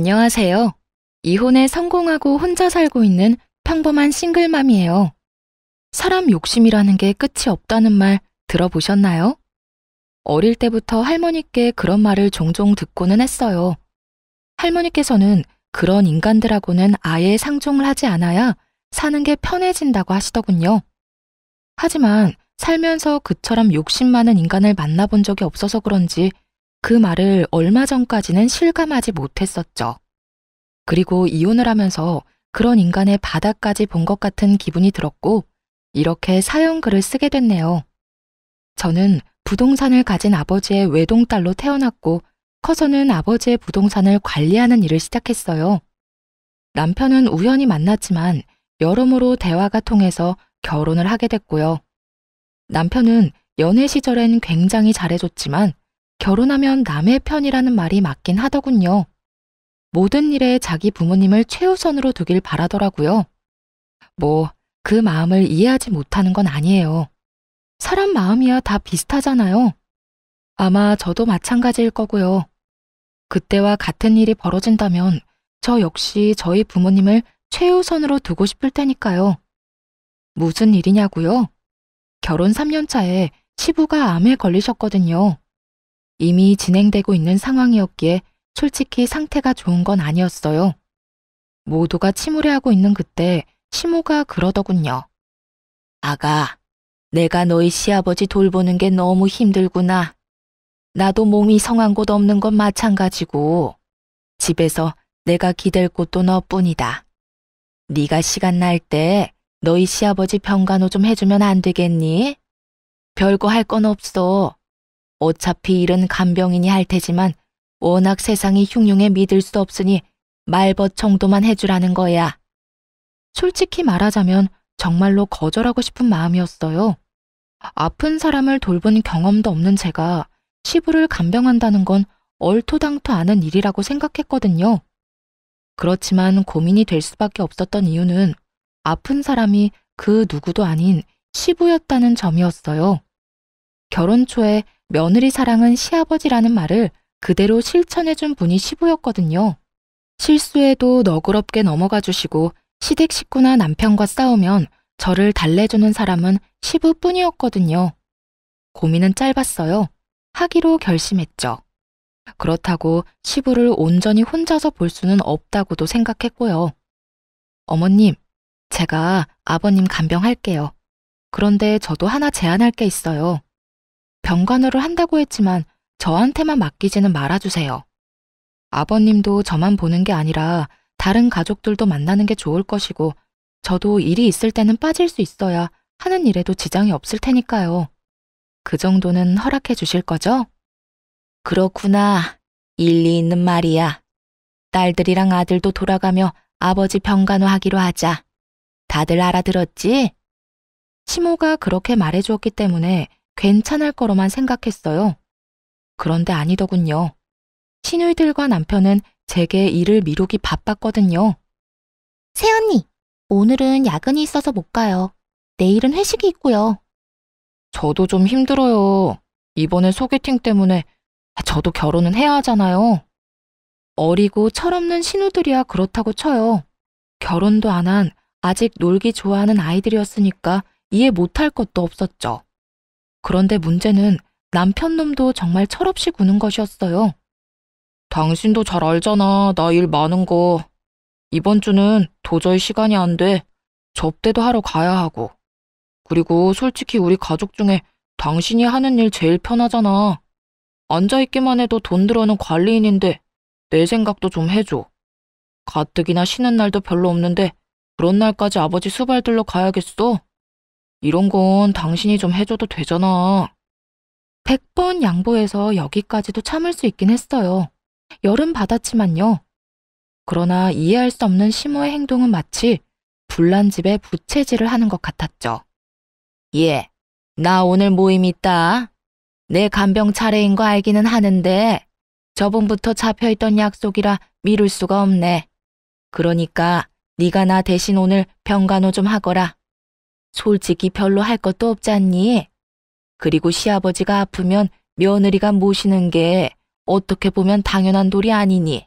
안녕하세요. 이혼에 성공하고 혼자 살고 있는 평범한 싱글맘이에요. 사람 욕심이라는 게 끝이 없다는 말 들어보셨나요? 어릴 때부터 할머니께 그런 말을 종종 듣고는 했어요. 할머니께서는 그런 인간들하고는 아예 상종을 하지 않아야 사는 게 편해진다고 하시더군요. 하지만 살면서 그처럼 욕심 많은 인간을 만나본 적이 없어서 그런지 그 말을 얼마 전까지는 실감하지 못했었죠. 그리고 이혼을 하면서 그런 인간의 바닥까지 본 것 같은 기분이 들었고 이렇게 사연글을 쓰게 됐네요. 저는 부동산을 가진 아버지의 외동딸로 태어났고 커서는 아버지의 부동산을 관리하는 일을 시작했어요. 남편은 우연히 만났지만 여러모로 대화가 통해서 결혼을 하게 됐고요. 남편은 연애 시절엔 굉장히 잘해줬지만 결혼하면 남의 편이라는 말이 맞긴 하더군요. 모든 일에 자기 부모님을 최우선으로 두길 바라더라고요. 그 마음을 이해하지 못하는 건 아니에요. 사람 마음이야 다 비슷하잖아요. 아마 저도 마찬가지일 거고요. 그때와 같은 일이 벌어진다면 저 역시 저희 부모님을 최우선으로 두고 싶을 테니까요. 무슨 일이냐고요? 결혼 3년 차에 시부가 암에 걸리셨거든요. 이미 진행되고 있는 상황이었기에 솔직히 상태가 좋은 건 아니었어요. 모두가 침울해하고 있는 그때 시모가 그러더군요. 아가, 내가 너희 시아버지 돌보는 게 너무 힘들구나. 나도 몸이 성한 곳 없는 건 마찬가지고 집에서 내가 기댈 곳도 너뿐이다. 네가 시간 날 때 너희 시아버지 병간호 좀 해주면 안 되겠니? 별거 할 건 없어. 어차피 일은 간병인이 할 테지만 워낙 세상이 흉흉해 믿을 수 없으니 말벗 정도만 해주라는 거야. 솔직히 말하자면 정말로 거절하고 싶은 마음이었어요. 아픈 사람을 돌본 경험도 없는 제가 시부를 간병한다는 건 얼토당토 않은 일이라고 생각했거든요. 그렇지만 고민이 될 수밖에 없었던 이유는 아픈 사람이 그 누구도 아닌 시부였다는 점이었어요. 결혼 초에 며느리 사랑은 시아버지라는 말을 그대로 실천해준 분이 시부였거든요. 실수해도 너그럽게 넘어가 주시고 시댁 식구나 남편과 싸우면 저를 달래주는 사람은 시부뿐이었거든요. 고민은 짧았어요. 하기로 결심했죠. 그렇다고 시부를 온전히 혼자서 볼 수는 없다고도 생각했고요. 어머님, 제가 아버님 간병할게요. 그런데 저도 하나 제안할 게 있어요. 병간호를 한다고 했지만 저한테만 맡기지는 말아주세요. 아버님도 저만 보는 게 아니라 다른 가족들도 만나는 게 좋을 것이고 저도 일이 있을 때는 빠질 수 있어야 하는 일에도 지장이 없을 테니까요. 그 정도는 허락해 주실 거죠? 그렇구나. 일리 있는 말이야. 딸들이랑 아들도 돌아가며 아버지 병간호 하기로 하자. 다들 알아들었지? 시모가 그렇게 말해주었기 때문에 괜찮을 거로만 생각했어요. 그런데 아니더군요. 시누이들과 남편은 제게 일을 미루기 바빴거든요. 새언니, 오늘은 야근이 있어서 못 가요. 내일은 회식이 있고요. 저도 좀 힘들어요. 이번에 소개팅 때문에 저도 결혼은 해야 하잖아요. 어리고 철없는 신우들이야 그렇다고 쳐요. 결혼도 안 한 아직 놀기 좋아하는 아이들이었으니까 이해 못할 것도 없었죠. 그런데 문제는 남편 놈도 정말 철없이 구는 것이었어요. 당신도 잘 알잖아, 나 일 많은 거. 이번 주는 도저히 시간이 안 돼. 접대도 하러 가야 하고. 그리고 솔직히 우리 가족 중에 당신이 하는 일 제일 편하잖아. 앉아있기만 해도 돈 들어는 관리인인데 내 생각도 좀 해줘. 가뜩이나 쉬는 날도 별로 없는데 그런 날까지 아버지 수발들러 가야겠어? 이런 건 당신이 좀 해줘도 되잖아. 100번 양보해서 여기까지도 참을 수 있긴 했어요. 열은 받았지만요. 그러나 이해할 수 없는 시모의 행동은 마치 불난 집에 부채질을 하는 것 같았죠. 예, 나 오늘 모임 있다. 내 간병 차례인 거 알기는 하는데 저번부터 잡혀있던 약속이라 미룰 수가 없네. 그러니까 네가 나 대신 오늘 병간호 좀 하거라. 솔직히 별로 할 것도 없지 않니? 그리고 시아버지가 아프면 며느리가 모시는 게 어떻게 보면 당연한 도리 아니니?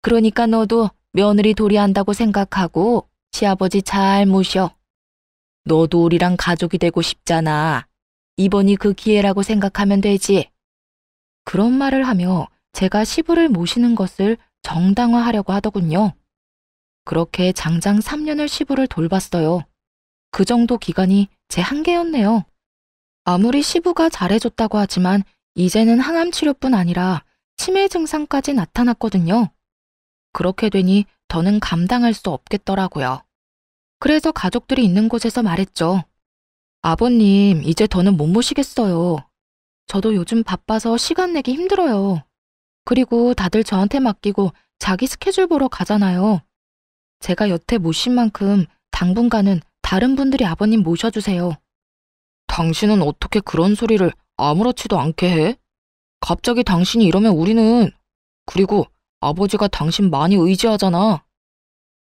그러니까 너도 며느리 도리한다고 생각하고 시아버지 잘 모셔. 너도 우리랑 가족이 되고 싶잖아. 이번이 그 기회라고 생각하면 되지. 그런 말을 하며 제가 시부를 모시는 것을 정당화하려고 하더군요. 그렇게 장장 3년을 시부를 돌봤어요. 그 정도 기간이 제 한계였네요. 아무리 시부가 잘해줬다고 하지만 이제는 항암 치료뿐 아니라 치매 증상까지 나타났거든요. 그렇게 되니 더는 감당할 수 없겠더라고요. 그래서 가족들이 있는 곳에서 말했죠. 아버님, 이제 더는 못 모시겠어요. 저도 요즘 바빠서 시간 내기 힘들어요. 그리고 다들 저한테 맡기고 자기 스케줄 보러 가잖아요. 제가 여태 모신 만큼 당분간은 다른 분들이 아버님 모셔주세요. 당신은 어떻게 그런 소리를 아무렇지도 않게 해? 갑자기 당신이 이러면 우리는... 그리고 아버지가 당신 많이 의지하잖아.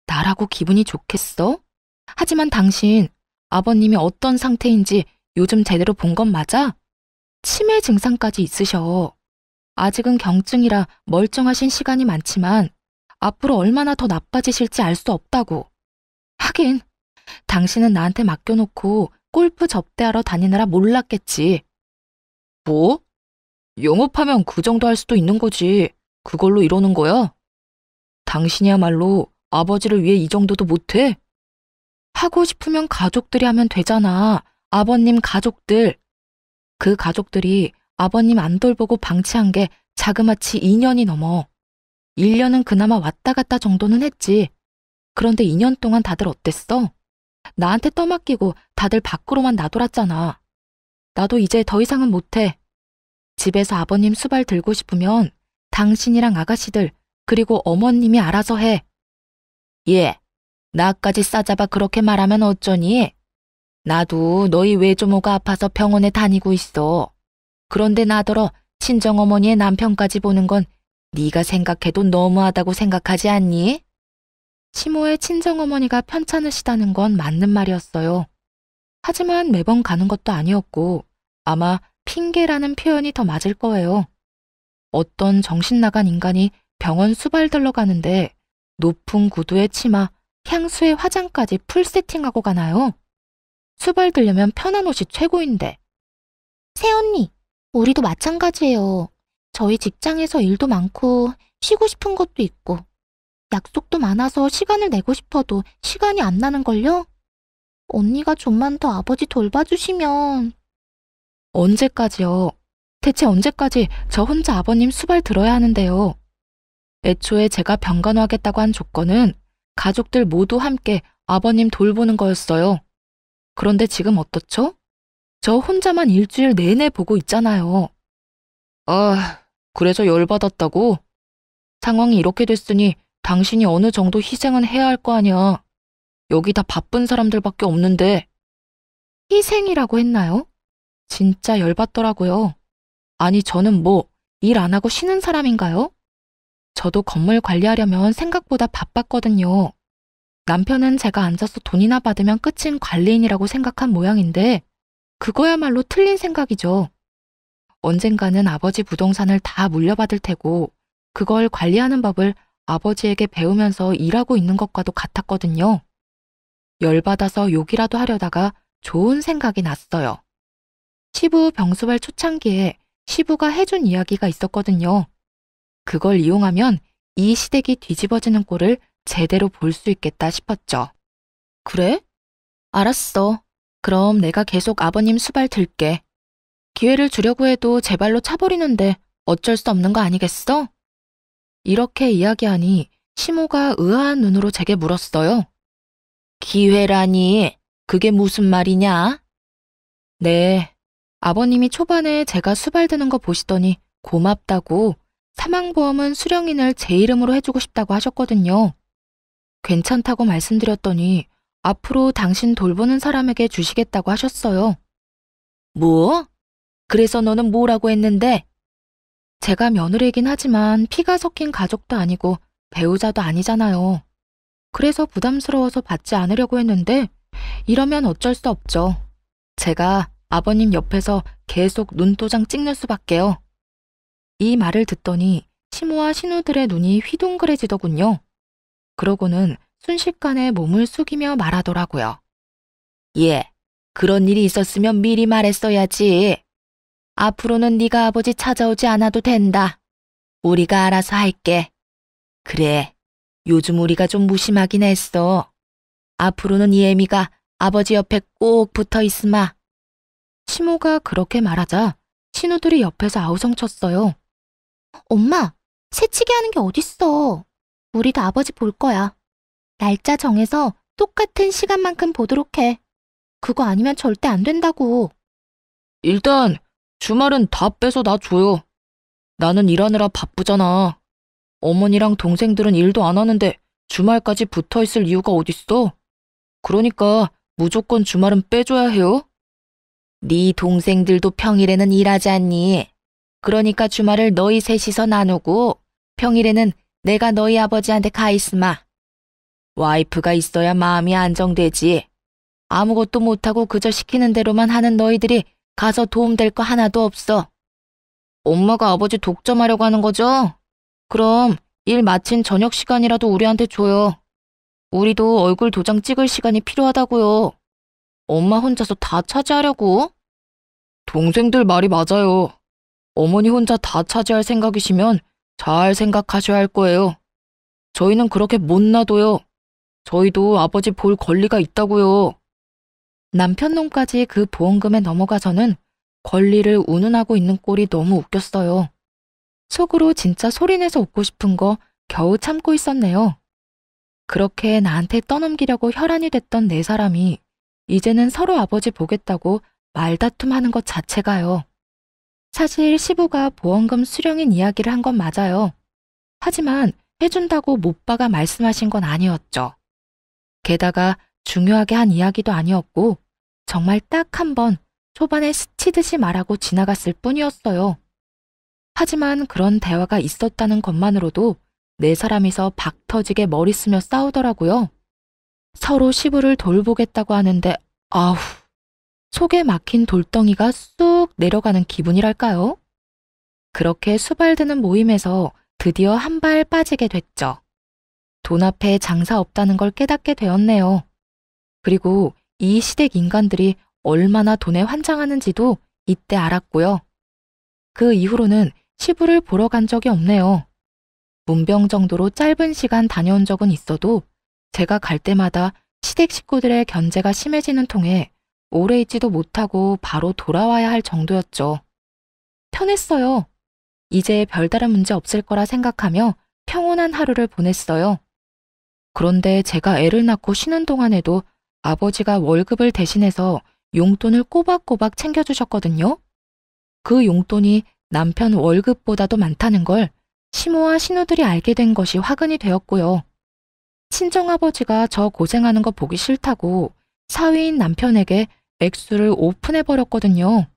나라고 기분이 좋겠어? 하지만 당신, 아버님이 어떤 상태인지 요즘 제대로 본 건 맞아? 치매 증상까지 있으셔. 아직은 경증이라 멀쩡하신 시간이 많지만 앞으로 얼마나 더 나빠지실지 알 수 없다고. 하긴 당신은 나한테 맡겨놓고 골프 접대하러 다니느라 몰랐겠지. 뭐? 영업하면 그 정도 할 수도 있는 거지. 그걸로 이러는 거야? 당신이야말로 아버지를 위해 이 정도도 못해? 하고 싶으면 가족들이 하면 되잖아. 아버님 가족들. 그 가족들이 아버님 안 돌보고 방치한 게 자그마치 2년이 넘어. 1년은 그나마 왔다 갔다 정도는 했지. 그런데 2년 동안 다들 어땠어? 나한테 떠맡기고 다들 밖으로만 나돌았잖아. 나도 이제 더 이상은 못해. 집에서 아버님 수발 들고 싶으면 당신이랑 아가씨들 그리고 어머님이 알아서 해. 예, 나까지 싸잡아 그렇게 말하면 어쩌니? 나도 너희 외조모가 아파서 병원에 다니고 있어. 그런데 나더러 친정어머니의 남편까지 보는 건 네가 생각해도 너무하다고 생각하지 않니? 시모의 친정어머니가 편찮으시다는 건 맞는 말이었어요. 하지만 매번 가는 것도 아니었고 아마 핑계라는 표현이 더 맞을 거예요. 어떤 정신 나간 인간이 병원 수발들러 가는데 높은 구두에 치마, 향수에 화장까지 풀 세팅하고 가나요? 수발들려면 편한 옷이 최고인데. 새언니, 우리도 마찬가지예요. 저희 직장에서 일도 많고 쉬고 싶은 것도 있고 약속도 많아서 시간을 내고 싶어도 시간이 안 나는걸요? 언니가 좀만 더 아버지 돌봐주시면... 언제까지요? 대체 언제까지 저 혼자 아버님 수발 들어야 하는데요? 애초에 제가 병간호하겠다고 한 조건은 가족들 모두 함께 아버님 돌보는 거였어요. 그런데 지금 어떻죠? 저 혼자만 일주일 내내 보고 있잖아요. 아, 그래서 열받았다고? 상황이 이렇게 됐으니 당신이 어느 정도 희생은 해야 할 거 아니야. 여기 다 바쁜 사람들밖에 없는데. 희생이라고 했나요? 진짜 열받더라고요. 아니, 저는 뭐 일 안 하고 쉬는 사람인가요? 저도 건물 관리하려면 생각보다 바빴거든요. 남편은 제가 앉아서 돈이나 받으면 끝인 관리인이라고 생각한 모양인데 그거야말로 틀린 생각이죠. 언젠가는 아버지 부동산을 다 물려받을 테고 그걸 관리하는 법을 아버지에게 배우면서 일하고 있는 것과도 같았거든요. 열받아서 욕이라도 하려다가 좋은 생각이 났어요. 시부 병수발 초창기에 시부가 해준 이야기가 있었거든요. 그걸 이용하면 이 시댁이 뒤집어지는 꼴을 제대로 볼 수 있겠다 싶었죠. 그래? 알았어. 그럼 내가 계속 아버님 수발 들게. 기회를 주려고 해도 제 발로 차버리는데 어쩔 수 없는 거 아니겠어? 이렇게 이야기하니 시모가 의아한 눈으로 제게 물었어요. 기회라니, 그게 무슨 말이냐? 네, 아버님이 초반에 제가 수발드는 거 보시더니 고맙다고 사망보험은 수령인을 제 이름으로 해주고 싶다고 하셨거든요. 괜찮다고 말씀드렸더니 앞으로 당신 돌보는 사람에게 주시겠다고 하셨어요. 뭐? 그래서 너는 뭐라고 했는데? 제가 며느리이긴 하지만 피가 섞인 가족도 아니고 배우자도 아니잖아요. 그래서 부담스러워서 받지 않으려고 했는데 이러면 어쩔 수 없죠. 제가 아버님 옆에서 계속 눈도장 찍는 수밖에요. 이 말을 듣더니 시모와 신우들의 눈이 휘둥그레지더군요. 그러고는 순식간에 몸을 숙이며 말하더라고요. 예, 그런 일이 있었으면 미리 말했어야지. 앞으로는 네가 아버지 찾아오지 않아도 된다. 우리가 알아서 할게. 그래, 요즘 우리가 좀 무심하긴 했어. 앞으로는 예미가 아버지 옆에 꼭 붙어 있으마. 시모가 그렇게 말하자 신우들이 옆에서 아우성쳤어요. 엄마, 새치기 하는 게 어딨어. 우리도 아버지 볼 거야. 날짜 정해서 똑같은 시간만큼 보도록 해. 그거 아니면 절대 안 된다고. 일단 주말은 다 빼서 나 줘요. 나는 일하느라 바쁘잖아. 어머니랑 동생들은 일도 안 하는데 주말까지 붙어 있을 이유가 어딨어? 그러니까 무조건 주말은 빼줘야 해요. 네 동생들도 평일에는 일하지 않니? 그러니까 주말을 너희 셋이서 나누고 평일에는 내가 너희 아버지한테 가 있으마. 와이프가 있어야 마음이 안정되지. 아무것도 못하고 그저 시키는 대로만 하는 너희들이 가서 도움될 거 하나도 없어. 엄마가 아버지 독점하려고 하는 거죠? 그럼 일 마친 저녁 시간이라도 우리한테 줘요. 우리도 얼굴 도장 찍을 시간이 필요하다고요. 엄마 혼자서 다 차지하려고? 동생들 말이 맞아요. 어머니 혼자 다 차지할 생각이시면 잘 생각하셔야 할 거예요. 저희는 그렇게 못 놔둬요. 저희도 아버지 볼 권리가 있다고요. 남편 놈까지 그 보험금에 넘어가서는 권리를 운운하고 있는 꼴이 너무 웃겼어요. 속으로 진짜 소리내서 웃고 싶은 거 겨우 참고 있었네요. 그렇게 나한테 떠넘기려고 혈안이 됐던 네 사람이 이제는 서로 아버지 보겠다고 말다툼하는 것 자체가요. 사실 시부가 보험금 수령인 이야기를 한 건 맞아요. 하지만 해준다고 못박아 말씀하신 건 아니었죠. 게다가 중요하게 한 이야기도 아니었고 정말 딱 한 번 초반에 스치듯이 말하고 지나갔을 뿐이었어요. 하지만 그런 대화가 있었다는 것만으로도 네 사람이서 박 터지게 머리 쓰며 싸우더라고요. 서로 시부를 돌보겠다고 하는데 아우, 속에 막힌 돌덩이가 쑥 내려가는 기분이랄까요? 그렇게 수발드는 모임에서 드디어 한 발 빠지게 됐죠. 돈 앞에 장사 없다는 걸 깨닫게 되었네요. 그리고 이 시댁 인간들이 얼마나 돈에 환장하는지도 이때 알았고요. 그 이후로는 시부를 보러 간 적이 없네요. 문병 정도로 짧은 시간 다녀온 적은 있어도 제가 갈 때마다 시댁 식구들의 견제가 심해지는 통에 오래 있지도 못하고 바로 돌아와야 할 정도였죠. 편했어요. 이제 별다른 문제 없을 거라 생각하며 평온한 하루를 보냈어요. 그런데 제가 애를 낳고 쉬는 동안에도 아버지가 월급을 대신해서 용돈을 꼬박꼬박 챙겨주셨거든요. 그 용돈이 남편 월급보다도 많다는 걸 시모와 신우들이 알게 된 것이 화근이 되었고요. 친정아버지가 저 고생하는 거 보기 싫다고 사위인 남편에게 액수를 오픈해버렸거든요.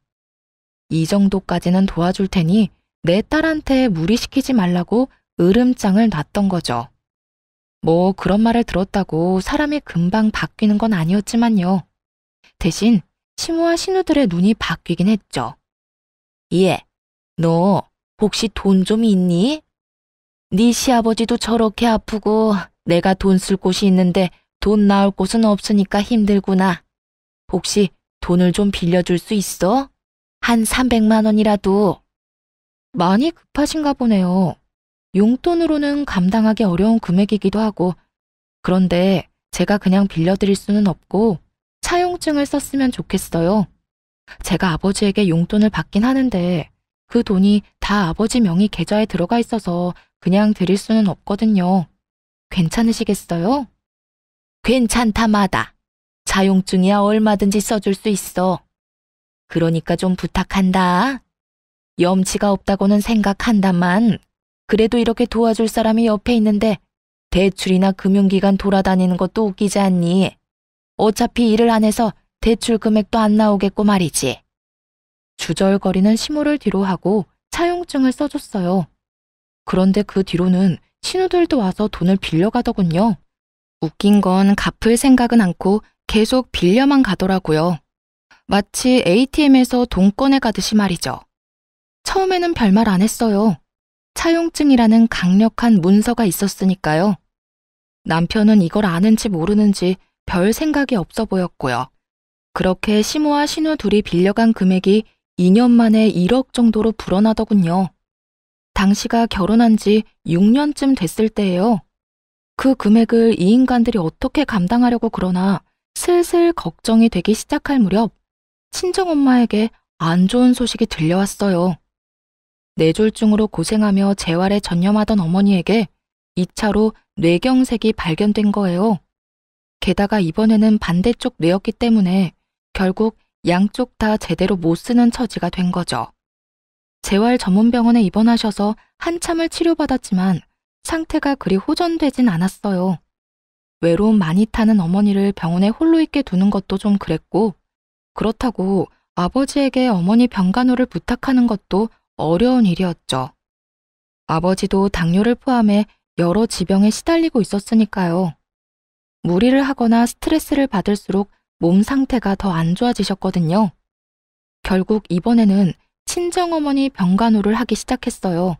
이 정도까지는 도와줄 테니 내 딸한테 무리시키지 말라고 으름장을 놨던 거죠. 뭐 그런 말을 들었다고 사람이 금방 바뀌는 건 아니었지만요. 대신 시모와 신우들의 눈이 바뀌긴 했죠. 예, 너 혹시 돈 좀 있니? 네 시아버지도 저렇게 아프고 내가 돈 쓸 곳이 있는데 돈 나올 곳은 없으니까 힘들구나. 혹시 돈을 좀 빌려줄 수 있어? 한 300만 원이라도. 많이 급하신가 보네요. 용돈으로는 감당하기 어려운 금액이기도 하고, 그런데 제가 그냥 빌려드릴 수는 없고 차용증을 썼으면 좋겠어요. 제가 아버지에게 용돈을 받긴 하는데 그 돈이 다 아버지 명의 계좌에 들어가 있어서 그냥 드릴 수는 없거든요. 괜찮으시겠어요? 괜찮다마다. 차용증이야 얼마든지 써줄 수 있어. 그러니까 좀 부탁한다. 염치가 없다고는 생각한다만 그래도 이렇게 도와줄 사람이 옆에 있는데 대출이나 금융기관 돌아다니는 것도 웃기지 않니? 어차피 일을 안 해서 대출 금액도 안 나오겠고 말이지. 주절거리는 시모를 뒤로 하고 차용증을 써줬어요. 그런데 그 뒤로는 신우들도 와서 돈을 빌려가더군요. 웃긴 건 갚을 생각은 않고 계속 빌려만 가더라고요. 마치 ATM에서 돈 꺼내 가듯이 말이죠. 처음에는 별말 안 했어요. 차용증이라는 강력한 문서가 있었으니까요. 남편은 이걸 아는지 모르는지 별 생각이 없어 보였고요. 그렇게 시모와 신우 둘이 빌려간 금액이 2년 만에 1억 정도로 불어나더군요. 당시가 결혼한 지 6년쯤 됐을 때예요. 그 금액을 이 인간들이 어떻게 감당하려고 그러나 슬슬 걱정이 되기 시작할 무렵 친정엄마에게 안 좋은 소식이 들려왔어요. 뇌졸중으로 고생하며 재활에 전념하던 어머니에게 2차로 뇌경색이 발견된 거예요. 게다가 이번에는 반대쪽 뇌였기 때문에 결국 양쪽 다 제대로 못 쓰는 처지가 된 거죠. 재활 전문병원에 입원하셔서 한참을 치료받았지만 상태가 그리 호전되진 않았어요. 외로움 많이 타는 어머니를 병원에 홀로 있게 두는 것도 좀 그랬고, 그렇다고 아버지에게 어머니 병간호를 부탁하는 것도 어려운 일이었죠. 아버지도 당뇨를 포함해 여러 지병에 시달리고 있었으니까요. 무리를 하거나 스트레스를 받을수록 몸 상태가 더 안 좋아지셨거든요. 결국 이번에는 친정어머니 병간호를 하기 시작했어요.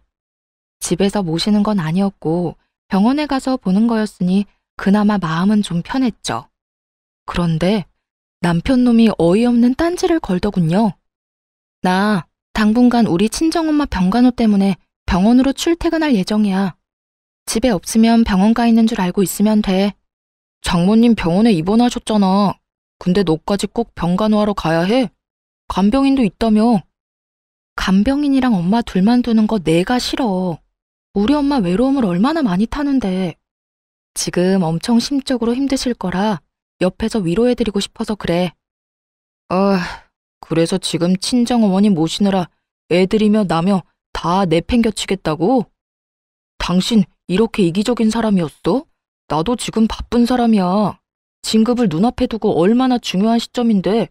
집에서 모시는 건 아니었고 병원에 가서 보는 거였으니 그나마 마음은 좀 편했죠. 그런데 남편 놈이 어이없는 딴지를 걸더군요. 나 당분간 우리 친정엄마 병간호 때문에 병원으로 출퇴근할 예정이야. 집에 없으면 병원 가 있는 줄 알고 있으면 돼. 장모님 병원에 입원하셨잖아. 근데 너까지 꼭 병간호하러 가야 해? 간병인도 있다며. 간병인이랑 엄마 둘만 두는 거 내가 싫어. 우리 엄마 외로움을 얼마나 많이 타는데. 지금 엄청 심적으로 힘드실 거라 옆에서 위로해드리고 싶어서 그래. 그래서 지금 친정어머니 모시느라 애들이며 나며 다 내팽겨치겠다고? 당신 이렇게 이기적인 사람이었어? 나도 지금 바쁜 사람이야. 진급을 눈앞에 두고 얼마나 중요한 시점인데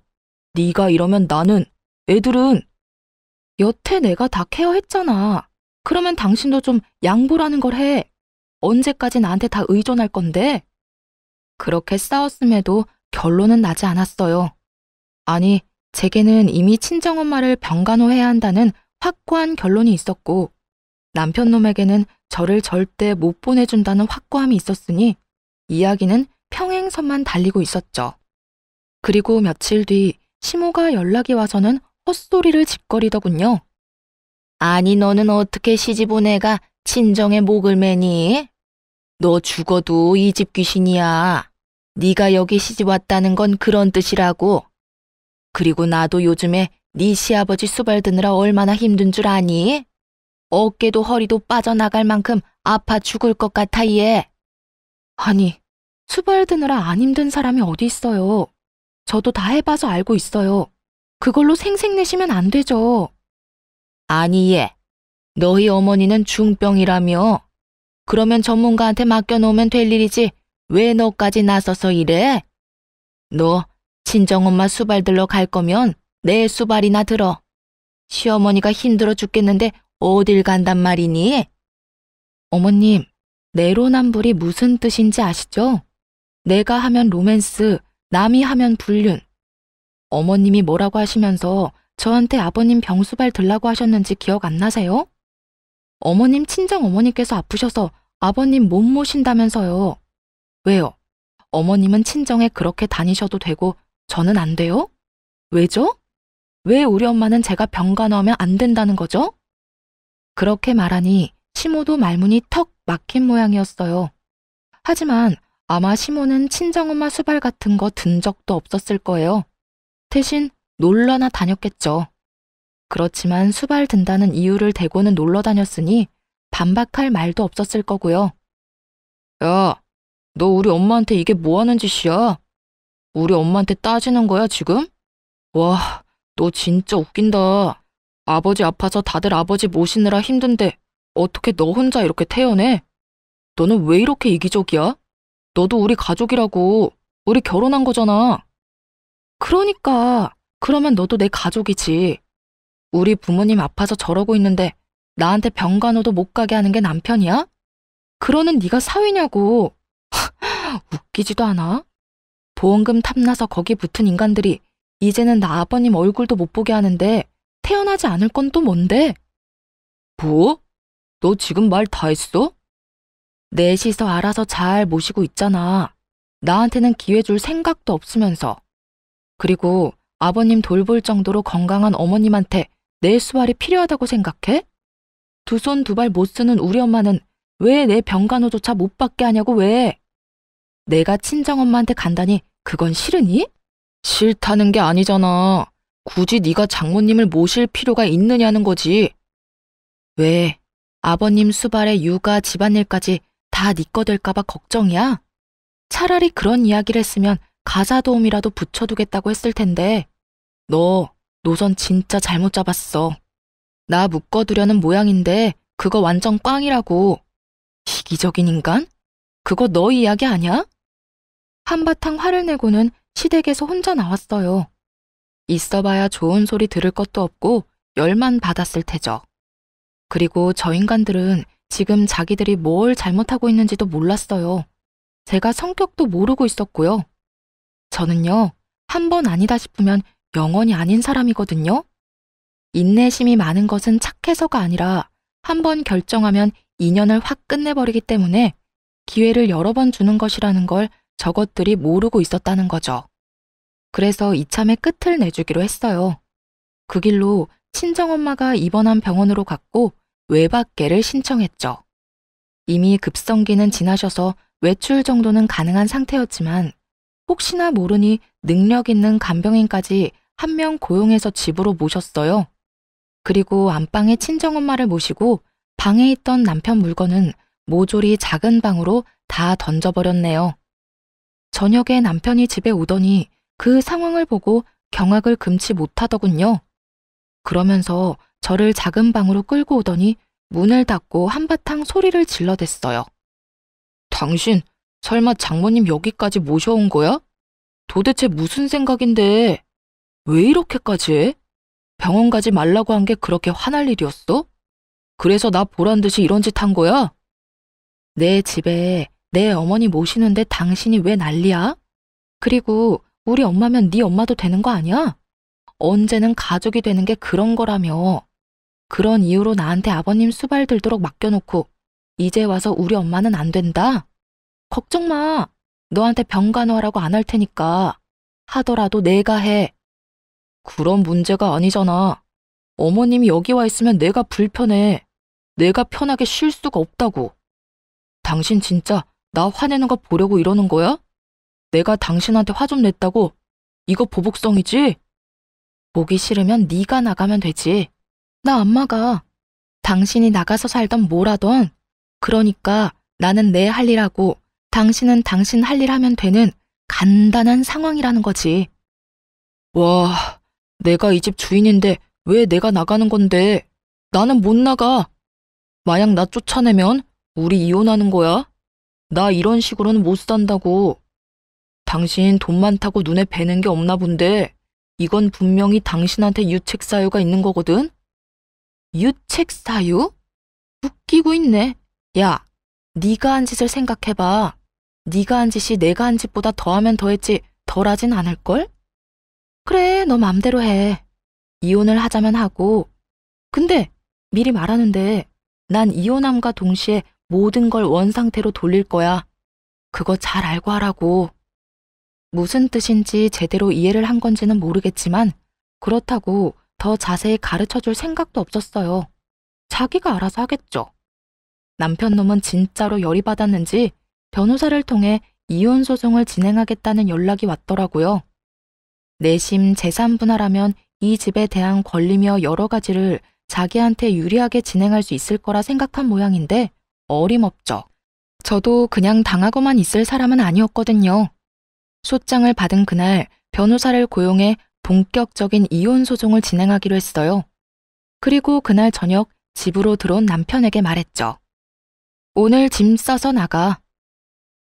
네가 이러면 나는, 애들은. 여태 내가 다 케어했잖아. 그러면 당신도 좀 양보라는 걸 해. 언제까지 나한테 다 의존할 건데? 그렇게 싸웠음에도 결론은 나지 않았어요. 아니, 제게는 이미 친정엄마를 병간호해야 한다는 확고한 결론이 있었고 남편 놈에게는 저를 절대 못 보내준다는 확고함이 있었으니 이야기는 평행선만 달리고 있었죠. 그리고 며칠 뒤 시모가 연락이 와서는 헛소리를 짓거리더군요. 아니 너는 어떻게 시집 온 애가 친정에 목을 매니? 너 죽어도 이 집 귀신이야. 네가 여기 시집 왔다는 건 그런 뜻이라고. 그리고 나도 요즘에 네 시아버지 수발 드느라 얼마나 힘든 줄 아니? 어깨도 허리도 빠져나갈 만큼 아파 죽을 것 같아 얘. 아니, 수발 드느라 안 힘든 사람이 어디 있어요. 저도 다 해봐서 알고 있어요. 그걸로 생색내시면 안 되죠. 아니 얘, 너희 어머니는 중병이라며. 그러면 전문가한테 맡겨놓으면 될 일이지 왜 너까지 나서서 이래? 너 친정엄마 수발 들러 갈 거면 내 수발이나 들어. 시어머니가 힘들어 죽겠는데 어딜 간단 말이니? 어머님, 내로남불이 무슨 뜻인지 아시죠? 내가 하면 로맨스, 남이 하면 불륜. 어머님이 뭐라고 하시면서 저한테 아버님 병수발 들라고 하셨는지 기억 안 나세요? 어머님 친정어머니께서 아프셔서 아버님 못 모신다면서요. 왜요? 어머님은 친정에 그렇게 다니셔도 되고 저는 안 돼요? 왜죠? 왜 우리 엄마는 제가 병간호하면 안 된다는 거죠? 그렇게 말하니 시모도 말문이 턱 막힌 모양이었어요. 하지만 아마 시모는 친정엄마 수발 같은 거 든 적도 없었을 거예요. 대신 놀러나 다녔겠죠. 그렇지만 수발 든다는 이유를 대고는 놀러 다녔으니 반박할 말도 없었을 거고요. 야, 너 우리 엄마한테 이게 뭐 하는 짓이야? 우리 엄마한테 따지는 거야 지금? 와, 너 진짜 웃긴다. 아버지 아파서 다들 아버지 모시느라 힘든데 어떻게 너 혼자 이렇게 태어내? 너는 왜 이렇게 이기적이야? 너도 우리 가족이라고. 우리 결혼한 거잖아. 그러니까 그러면 너도 내 가족이지. 우리 부모님 아파서 저러고 있는데 나한테 병간호도 못 가게 하는 게 남편이야? 그러는 네가 사위냐고. 웃기지도 않아? 보험금 탐나서 거기 붙은 인간들이 이제는 나 아버님 얼굴도 못 보게 하는데 태어나지 않을 건 또 뭔데? 뭐? 너 지금 말 다 했어? 넷이서 알아서 잘 모시고 있잖아. 나한테는 기회 줄 생각도 없으면서. 그리고 아버님 돌볼 정도로 건강한 어머님한테 내 수발이 필요하다고 생각해? 두 손 두 발 못 쓰는 우리 엄마는 왜 내 병간호조차 못 받게 하냐고 왜? 내가 친정엄마한테 간다니 그건 싫으니? 싫다는 게 아니잖아. 굳이 네가 장모님을 모실 필요가 있느냐는 거지. 왜? 아버님 수발에 육아 집안일까지 다 네 거 될까봐 걱정이야? 차라리 그런 이야기를 했으면 가사 도우미라도 붙여두겠다고 했을 텐데. 너 노선 진짜 잘못 잡았어. 나 묶어두려는 모양인데 그거 완전 꽝이라고. 이기적인 인간? 그거 너 이야기 아냐? 한바탕 화를 내고는 시댁에서 혼자 나왔어요. 있어봐야 좋은 소리 들을 것도 없고 열만 받았을 테죠. 그리고 저 인간들은 지금 자기들이 뭘 잘못하고 있는지도 몰랐어요. 제가 성격도 모르고 있었고요. 저는요, 한 번 아니다 싶으면 영원히 아닌 사람이거든요. 인내심이 많은 것은 착해서가 아니라 한 번 결정하면 인연을 확 끝내버리기 때문에 기회를 여러 번 주는 것이라는 걸 저것들이 모르고 있었다는 거죠. 그래서 이참에 끝을 내주기로 했어요. 그 길로 친정엄마가 입원한 병원으로 갔고 외박계를 신청했죠. 이미 급성기는 지나셔서 외출 정도는 가능한 상태였지만 혹시나 모르니 능력 있는 간병인까지 한 명 고용해서 집으로 모셨어요. 그리고 안방에 친정엄마를 모시고 방에 있던 남편 물건은 모조리 작은 방으로 다 던져버렸네요. 저녁에 남편이 집에 오더니 그 상황을 보고 경악을 금치 못하더군요. 그러면서 저를 작은 방으로 끌고 오더니 문을 닫고 한바탕 소리를 질러댔어요. 당신 설마 장모님 여기까지 모셔온 거야? 도대체 무슨 생각인데 왜 이렇게까지 해? 병원 가지 말라고 한 게 그렇게 화날 일이었어? 그래서 나 보란 듯이 이런 짓 한 거야? 내 집에 내 어머니 모시는데 당신이 왜 난리야? 그리고 우리 엄마면 네 엄마도 되는 거 아니야? 언제는 가족이 되는 게 그런 거라며. 그런 이유로 나한테 아버님 수발 들도록 맡겨놓고 이제 와서 우리 엄마는 안 된다? 걱정 마. 너한테 병간호하라고 안 할 테니까. 하더라도 내가 해. 그런 문제가 아니잖아. 어머님이 여기 와 있으면 내가 불편해. 내가 편하게 쉴 수가 없다고. 당신 진짜 나 화내는 거 보려고 이러는 거야? 내가 당신한테 화 좀 냈다고? 이거 보복성이지? 보기 싫으면 네가 나가면 되지. 나 안 나가. 당신이 나가서 살던 뭘 하던. 그러니까 나는 내 할 일 하고 당신은 당신 할 일 하면 되는 간단한 상황이라는 거지. 와, 내가 이 집 주인인데 왜 내가 나가는 건데? 나는 못 나가. 만약 나 쫓아내면 우리 이혼하는 거야? 나 이런 식으로는 못 산다고. 당신 돈 많다고 눈에 뵈는 게 없나 본데 이건 분명히 당신한테 유책 사유가 있는 거거든? 유책 사유? 웃기고 있네. 야, 네가 한 짓을 생각해봐. 네가 한 짓이 내가 한 짓보다 더하면 더했지 덜하진 않을걸? 그래, 너 맘대로 해. 이혼을 하자면 하고. 근데 미리 말하는데 난 이혼함과 동시에 모든 걸 원상태로 돌릴 거야. 그거 잘 알고 하라고. 무슨 뜻인지 제대로 이해를 한 건지는 모르겠지만 그렇다고 더 자세히 가르쳐줄 생각도 없었어요. 자기가 알아서 하겠죠. 남편 놈은 진짜로 열이 받았는지 변호사를 통해 이혼 소송을 진행하겠다는 연락이 왔더라고요. 내심 재산 분할하면 이 집에 대한 권리며 여러 가지를 자기한테 유리하게 진행할 수 있을 거라 생각한 모양인데 어림없죠. 저도 그냥 당하고만 있을 사람은 아니었거든요. 소장을 받은 그날 변호사를 고용해 본격적인 이혼 소송을 진행하기로 했어요. 그리고 그날 저녁 집으로 들어온 남편에게 말했죠. 오늘 짐 싸서 나가.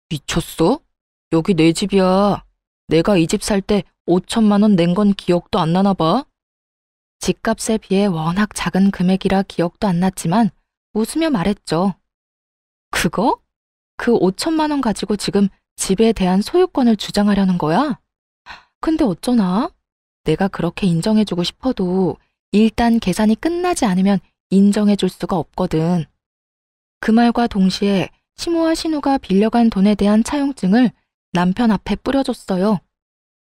미쳤어? 여기 내 집이야. 내가 이 집 살 때 5천만 원 낸 건 기억도 안 나나 봐. 집값에 비해 워낙 작은 금액이라 기억도 안 났지만 웃으며 말했죠. 그거? 그 5천만 원 가지고 지금 집에 대한 소유권을 주장하려는 거야? 근데 어쩌나? 내가 그렇게 인정해주고 싶어도 일단 계산이 끝나지 않으면 인정해줄 수가 없거든. 그 말과 동시에 시모와 신우가 빌려간 돈에 대한 차용증을 남편 앞에 뿌려줬어요.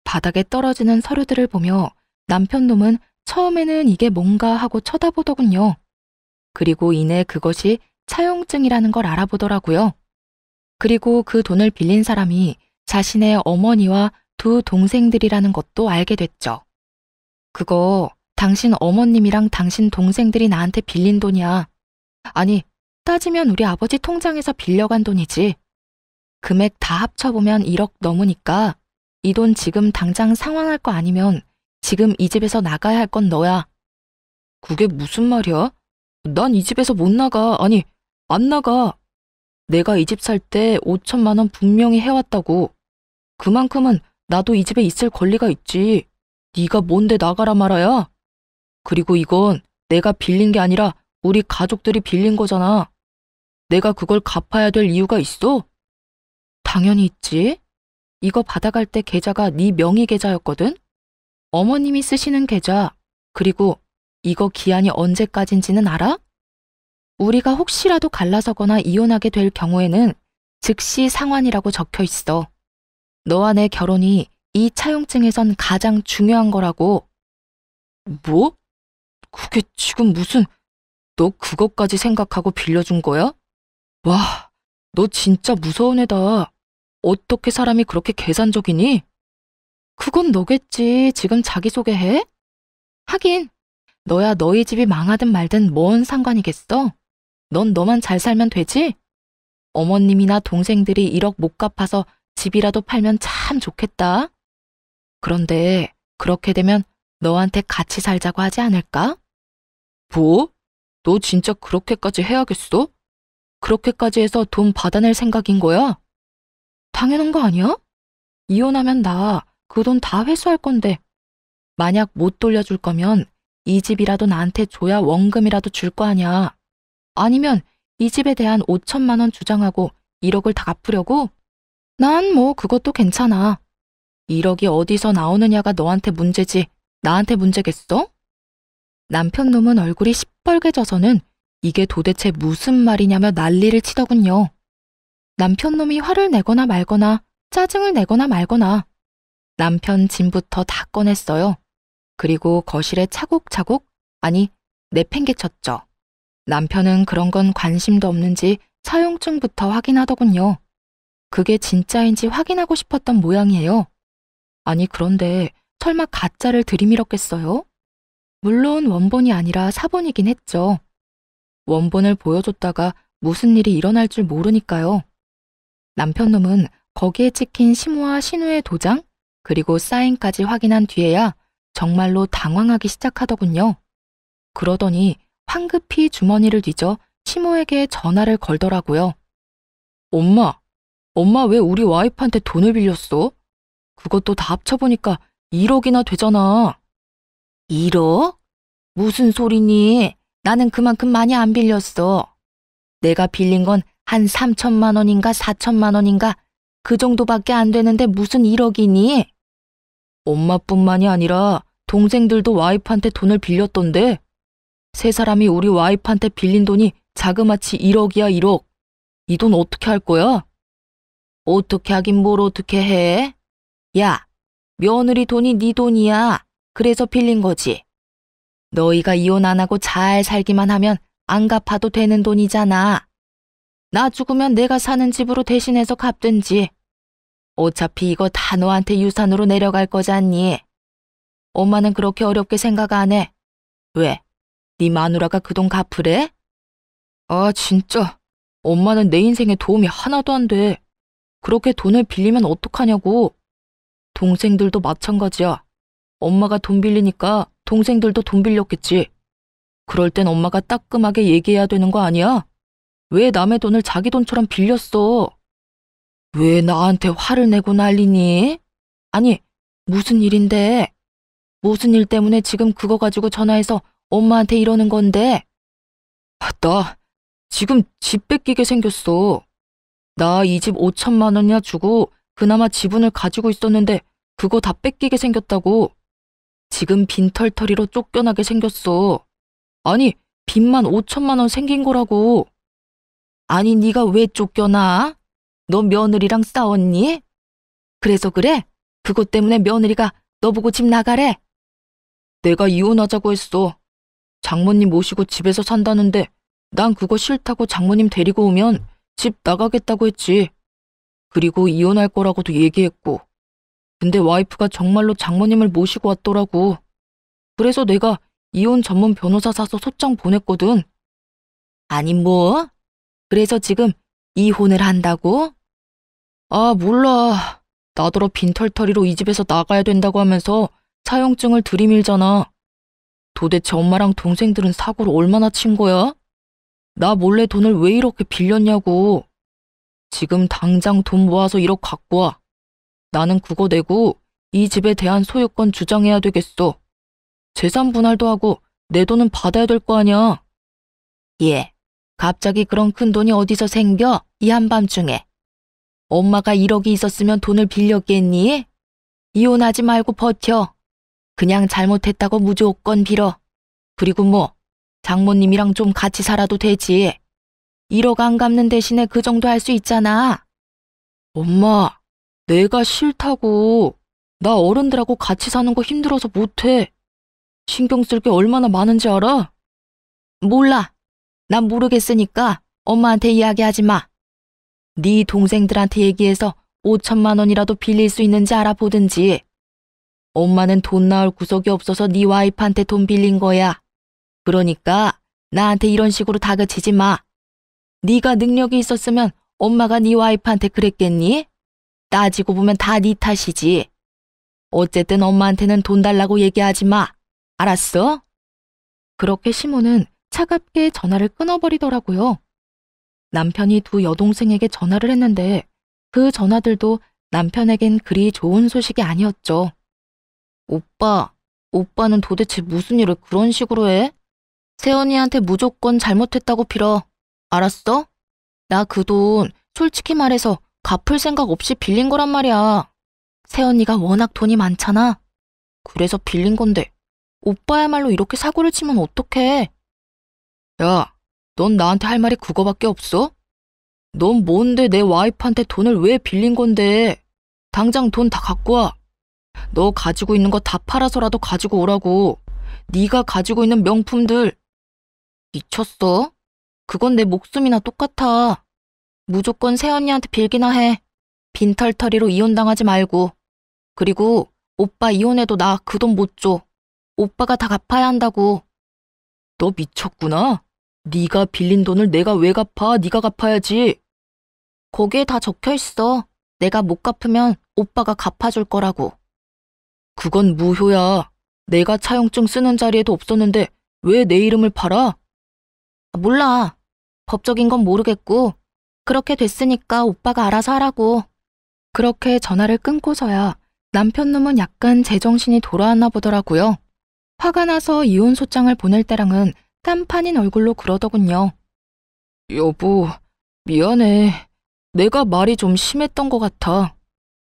바닥에 떨어지는 서류들을 보며 남편 놈은 처음에는 이게 뭔가 하고 쳐다보더군요. 그리고 이내 그것이 차용증이라는 걸 알아보더라고요. 그리고 그 돈을 빌린 사람이 자신의 어머니와 두 동생들이라는 것도 알게 됐죠. 그거 당신 어머님이랑 당신 동생들이 나한테 빌린 돈이야. 아니, 따지면 우리 아버지 통장에서 빌려간 돈이지. 금액 다 합쳐보면 1억 넘으니까 이 돈 지금 당장 상환할 거 아니면 지금 이 집에서 나가야 할 건 너야. 그게 무슨 말이야? 난 이 집에서 못 나가. 아니, 안 나가. 내가 이 집 살 때 5천만 원 분명히 해왔다고. 그만큼은 나도 이 집에 있을 권리가 있지. 네가 뭔데 나가라 말아야? 그리고 이건 내가 빌린 게 아니라 우리 가족들이 빌린 거잖아. 내가 그걸 갚아야 될 이유가 있어? 당연히 있지. 이거 받아갈 때 계좌가 네 명의 계좌였거든? 어머님이 쓰시는 계좌. 그리고 이거 기한이 언제까지인지는 알아? 우리가 혹시라도 갈라서거나 이혼하게 될 경우에는 즉시 상환이라고 적혀 있어. 너와 내 결혼이 이 차용증에선 가장 중요한 거라고. 뭐? 그게 지금 무슨, 너 그것까지 생각하고 빌려준 거야? 와, 너 진짜 무서운 애다. 어떻게 사람이 그렇게 계산적이니? 그건 너겠지. 지금 자기소개해? 하긴, 너야 너희 집이 망하든 말든 뭔 상관이겠어? 넌 너만 잘 살면 되지? 어머님이나 동생들이 1억 못 갚아서 집이라도 팔면 참 좋겠다. 그런데 그렇게 되면 너한테 같이 살자고 하지 않을까? 뭐? 너 진짜 그렇게까지 해야겠어? 그렇게까지 해서 돈 받아낼 생각인 거야? 당연한 거 아니야? 이혼하면 나 그 돈 다 회수할 건데. 만약 못 돌려줄 거면 이 집이라도 나한테 줘야 원금이라도 줄 거 아니야. 아니면 이 집에 대한 5천만 원 주장하고 1억을 다 갚으려고? 난 뭐 그것도 괜찮아. 1억이 어디서 나오느냐가 너한테 문제지 나한테 문제겠어? 남편 놈은 얼굴이 시뻘개져서는 이게 도대체 무슨 말이냐며 난리를 치더군요. 남편 놈이 화를 내거나 말거나 짜증을 내거나 말거나 남편 짐부터 다 꺼냈어요. 그리고 거실에 차곡차곡, 아니 내팽개쳤죠. 남편은 그런 건 관심도 없는지 차용증부터 확인하더군요. 그게 진짜인지 확인하고 싶었던 모양이에요. 아니 그런데 설마 가짜를 들이밀었겠어요? 물론 원본이 아니라 사본이긴 했죠. 원본을 보여줬다가 무슨 일이 일어날 줄 모르니까요. 남편 놈은 거기에 찍힌 시모와 신우의 도장, 그리고 사인까지 확인한 뒤에야 정말로 당황하기 시작하더군요. 그러더니 황급히 주머니를 뒤져 시모에게 전화를 걸더라고요. 엄마 왜 우리 와이프한테 돈을 빌렸어? 그것도 다 합쳐보니까 1억이나 되잖아. 1억? 무슨 소리니? 나는 그만큼 많이 안 빌렸어. 내가 빌린 건 한 3천만 원인가 4천만 원인가 그 정도밖에 안 되는데 무슨 1억이니? 엄마뿐만이 아니라 동생들도 와이프한테 돈을 빌렸던데 세 사람이 우리 와이프한테 빌린 돈이 자그마치 1억이야 1억. 이 돈 어떻게 할 거야? 어떻게 하긴 뭘 어떻게 해? 야, 며느리 돈이 네 돈이야. 그래서 빌린 거지. 너희가 이혼 안 하고 잘 살기만 하면 안 갚아도 되는 돈이잖아. 나 죽으면 내가 사는 집으로 대신해서 갚든지. 어차피 이거 다 너한테 유산으로 내려갈 거잖니. 엄마는 그렇게 어렵게 생각 안 해. 왜? 네 마누라가 그 돈 갚으래? 아 진짜. 엄마는 내 인생에 도움이 하나도 안 돼. 그렇게 돈을 빌리면 어떡하냐고. 동생들도 마찬가지야. 엄마가 돈 빌리니까 동생들도 돈 빌렸겠지. 그럴 땐 엄마가 따끔하게 얘기해야 되는 거 아니야? 왜 남의 돈을 자기 돈처럼 빌렸어? 왜 나한테 화를 내고 난리니? 아니, 무슨 일인데? 무슨 일 때문에 지금 그거 가지고 전화해서 엄마한테 이러는 건데? 나 지금 집 뺏기게 생겼어. 나 이 집 5천만 원이나 주고 그나마 지분을 가지고 있었는데 그거 다 뺏기게 생겼다고. 지금 빈털터리로 쫓겨나게 생겼어. 아니, 빚만 5천만 원 생긴 거라고. 아니, 네가 왜 쫓겨나? 너 며느리랑 싸웠니? 그래서 그래? 그것 때문에 며느리가 너 보고 집 나가래? 내가 이혼하자고 했어. 장모님 모시고 집에서 산다는데 난 그거 싫다고 장모님 데리고 오면 집 나가겠다고 했지. 그리고 이혼할 거라고도 얘기했고. 근데 와이프가 정말로 장모님을 모시고 왔더라고. 그래서 내가 이혼 전문 변호사 사서 소장 보냈거든. 아니 뭐? 그래서 지금 이혼을 한다고? 아, 몰라. 나더러 빈털터리로 이 집에서 나가야 된다고 하면서 사형증을 들이밀잖아. 도대체 엄마랑 동생들은 사고를 얼마나 친 거야? 나 몰래 돈을 왜 이렇게 빌렸냐고. 지금 당장 돈 모아서 1억 갖고 와. 나는 그거 내고 이 집에 대한 소유권 주장해야 되겠어. 재산 분할도 하고 내 돈은 받아야 될 거 아니야. 예, 갑자기 그런 큰 돈이 어디서 생겨? 이 한밤중에. 엄마가 1억이 있었으면 돈을 빌렸겠니? 이혼하지 말고 버텨. 그냥 잘못했다고 무조건 빌어. 그리고 뭐 장모님이랑 좀 같이 살아도 되지. 1억 안 갚는 대신에 그 정도 할 수 있잖아. 엄마, 내가 싫다고. 나 어른들하고 같이 사는 거 힘들어서 못해. 신경 쓸 게 얼마나 많은지 알아? 몰라. 난 모르겠으니까 엄마한테 이야기하지 마. 네 동생들한테 얘기해서 5천만 원이라도 빌릴 수 있는지 알아보든지. 엄마는 돈 나올 구석이 없어서 네 와이프한테 돈 빌린 거야. 그러니까 나한테 이런 식으로 다그치지 마. 네가 능력이 있었으면 엄마가 네 와이프한테 그랬겠니? 따지고 보면 다 네 탓이지. 어쨌든 엄마한테는 돈 달라고 얘기하지 마. 알았어? 그렇게 시모는 차갑게 전화를 끊어버리더라고요. 남편이 두 여동생에게 전화를 했는데 그 전화들도 남편에겐 그리 좋은 소식이 아니었죠. 오빠는 도대체 무슨 일을 그런 식으로 해? 세연이한테 무조건 잘못했다고 빌어. 알았어? 나 그 돈 솔직히 말해서 갚을 생각 없이 빌린 거란 말이야. 세연이가 워낙 돈이 많잖아. 그래서 빌린 건데 오빠야말로 이렇게 사고를 치면 어떡해? 야, 넌 나한테 할 말이 그거밖에 없어? 넌 뭔데 내 와이프한테 돈을 왜 빌린 건데? 당장 돈 다 갖고 와. 너 가지고 있는 거 다 팔아서라도 가지고 오라고. 네가 가지고 있는 명품들. 미쳤어? 그건 내 목숨이나 똑같아. 무조건 새언니한테 빌기나 해. 빈털터리로 이혼당하지 말고. 그리고 오빠 이혼해도 나 그 돈 못 줘. 오빠가 다 갚아야 한다고. 너 미쳤구나. 네가 빌린 돈을 내가 왜 갚아? 네가 갚아야지. 거기에 다 적혀있어. 내가 못 갚으면 오빠가 갚아줄 거라고. 그건 무효야. 내가 차용증 쓰는 자리에도 없었는데 왜 내 이름을 팔아? 몰라. 법적인 건 모르겠고 그렇게 됐으니까 오빠가 알아서 하라고. 그렇게 전화를 끊고서야 남편 놈은 약간 제정신이 돌아왔나 보더라고요. 화가 나서 이혼 소장을 보낼 때랑은 딴판인 얼굴로 그러더군요. 여보, 미안해. 내가 말이 좀 심했던 것 같아.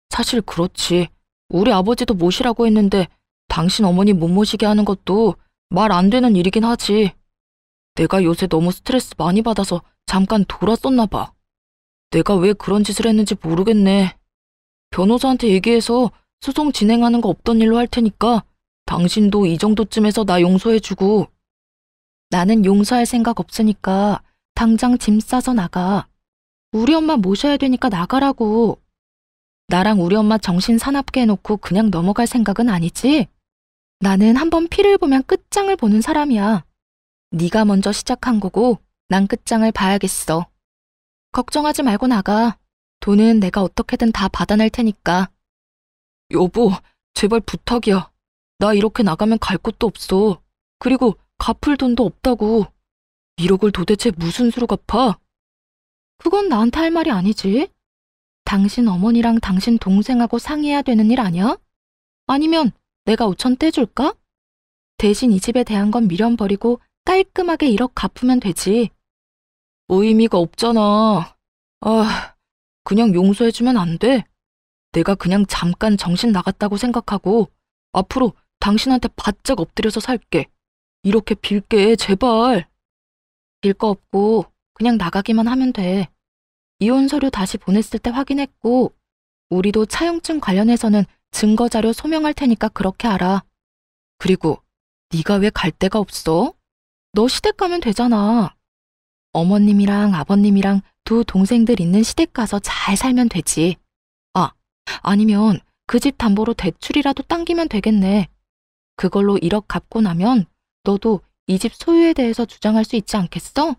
사실 그렇지. 우리 아버지도 모시라고 했는데 당신 어머니 못 모시게 하는 것도 말 안 되는 일이긴 하지. 내가 요새 너무 스트레스 많이 받아서 잠깐 돌았었나 봐. 내가 왜 그런 짓을 했는지 모르겠네. 변호사한테 얘기해서 소송 진행하는 거 없던 일로 할 테니까 당신도 이 정도쯤에서 나 용서해주고. 나는 용서할 생각 없으니까 당장 짐 싸서 나가. 우리 엄마 모셔야 되니까 나가라고. 나랑 우리 엄마 정신 사납게 해놓고 그냥 넘어갈 생각은 아니지? 나는 한번 피를 보면 끝장을 보는 사람이야. 네가 먼저 시작한 거고 난 끝장을 봐야겠어. 걱정하지 말고 나가. 돈은 내가 어떻게든 다 받아낼 테니까. 여보, 제발 부탁이야. 나 이렇게 나가면 갈 곳도 없어. 그리고 갚을 돈도 없다고. 1억을 도대체 무슨 수로 갚아? 그건 나한테 할 말이 아니지. 당신 어머니랑 당신 동생하고 상의해야 되는 일 아니야? 아니면 내가 5천 떼줄까? 대신 이 집에 대한 건 미련 버리고 깔끔하게 1억 갚으면 되지. 의미가 없잖아. 아, 그냥 용서해주면 안 돼? 내가 그냥 잠깐 정신 나갔다고 생각하고 앞으로 당신한테 바짝 엎드려서 살게. 이렇게 빌게, 제발. 빌 거 없고 그냥 나가기만 하면 돼. 이혼 서류 다시 보냈을 때 확인했고, 우리도 차용증 관련해서는 증거자료 소명할 테니까 그렇게 알아. 그리고 네가 왜 갈 데가 없어? 너 시댁 가면 되잖아. 어머님이랑 아버님이랑 두 동생들 있는 시댁 가서 잘 살면 되지. 아, 아니면 그 집 담보로 대출이라도 당기면 되겠네. 그걸로 1억 갚고 나면 너도 이 집 소유에 대해서 주장할 수 있지 않겠어?